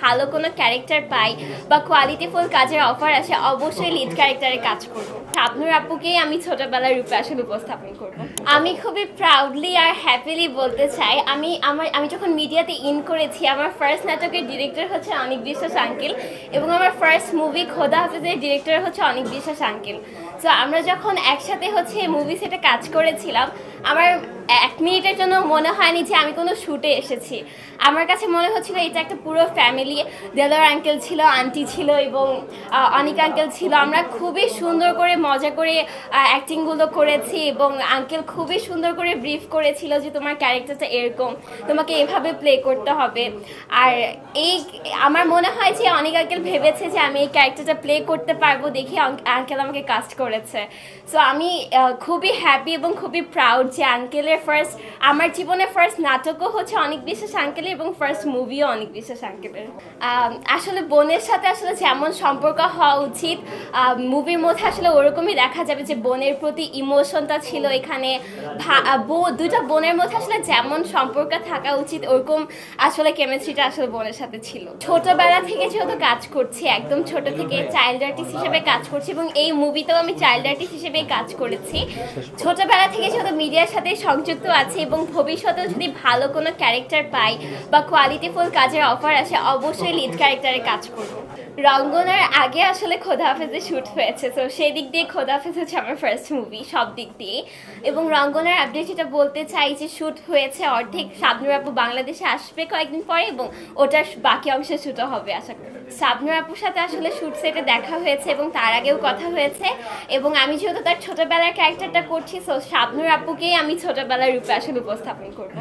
ভালো কোনো ক্যারেক্টার পাই বা কোয়ালিটিফুল কাজের অফার আসে অবশ্যই লিড ক্যারেক্টারে কাজ করব। শাবনূর আপুকেই আমি ছোটবেলার রূপে আসলে উপস্থাপন করব। আমি খুবই প্রাউডলি আর হ্যাপিলি বলতে চাই আমি যখন মিডিয়াতে ইন করেছি আমার ফার্স্ট নাটকের ডিরেক্টর হচ্ছে অনিক বিশ্বাস আঙ্কেল এবং আমার ফার্স্ট মুভি খোদা হাফেজের ডিরেক্টর হচ্ছে অনিক বিশ্বাস আঙ্কেল। সো আমরা যখন একসাথে হচ্ছে মুভি সেটে কাজ করেছিলাম আমার 1 মিনিটের জন্য মনে হয়নি যে আমি কোনো শ্যুটে এসেছি। আমার কাছে মনে হচ্ছিল এটা একটা পুরো ফ্যামিলি। দেলোয়ার আঙ্কেল ছিল, আন্টি ছিল এবং অনিক আঙ্কেল ছিল। আমরা খুবই সুন্দর করে মজা করে অ্যাক্টিংগুলো করেছি এবং আঙ্কেল খুবই সুন্দর করে ব্রিফ করেছিল যে তোমার ক্যারেক্টারটা এরকম, তোমাকে এভাবে প্লে করতে হবে। আর আমার মনে হয় যে অনিক আঙ্কেল ভেবেছে যে আমি এই ক্যারেক্টারটা প্লে করতে পারবো দেখে আঙ্কেল আমাকে কাস্ট করেছে। সো আমি খুবই হ্যাপি এবং খুবই প্রাউড যে আঙ্কেলের আমার জীবনের ফার্স্ট নাটকও হচ্ছে অনিক বিশ্বাস আঙ্কেলের এবং ফার্স্ট মুভিও অনিক বিশ্বাস আঙ্কেলের। আসলে বোনের সাথে আসলে যেমন সম্পর্ক হওয়া উচিত মুভির মধ্যে আসলে ওরকমই দেখা যাবে যে বোনের প্রতি ইমোশনটা ছিল এখানে। দুইটা বোনের মধ্যে আসলে যেমন সম্পর্ক থাকা উচিত ওরকম আসলে কেমিস্ট্রিটা আসলে বোনের সাথে ছিল। ছোটবেলা থেকে যেহেতু কাজ করছি, একদম ছোট থেকে চাইল্ড আর্টিস্ট হিসেবে কাজ করছি এবং এই মুভিতেও আমি চাইল্ড আর্টিস্ট হিসেবে কাজ করেছি। ছোটবেলা থেকে যেহেতু মিডিয়ার সাথে সংযুক্ত আছে এবং ভবিষ্যতেও যদি ভালো কোনো ক্যারেক্টার পাই বা কোয়ালিটিফুল কাজের অফার আসে অবশ্যই লিড ক্যারেক্টারে কাজ করব। রঙ্গনার আগে আসলে খোদা হাফেজে শ্যুট হয়েছে, তো সেই দিক দিয়ে খোদা হাফেজ হচ্ছে আমার ফার্স্ট মুভি সব দিক দিয়ে। এবং রঙ্গনার আপডেট যেটা বলতে চাই যে শ্যুট হয়েছে অর্ধেক, শাবনূর আপু বাংলাদেশে আসবে কয়েকদিন পরে এবং ওটার বাকি অংশে শ্যুটও হবে আশা করি। শাবনূর আপুর সাথে আসলে শ্যুট সেটে দেখা হয়েছে এবং তার আগেও কথা হয়েছে এবং আমি যেহেতু তার ছোটবেলার ক্যারেক্টারটা করছি সো শাবনূর আপুকেই আমি ছোটবেলার রূপে আসলে উপস্থাপন করবো।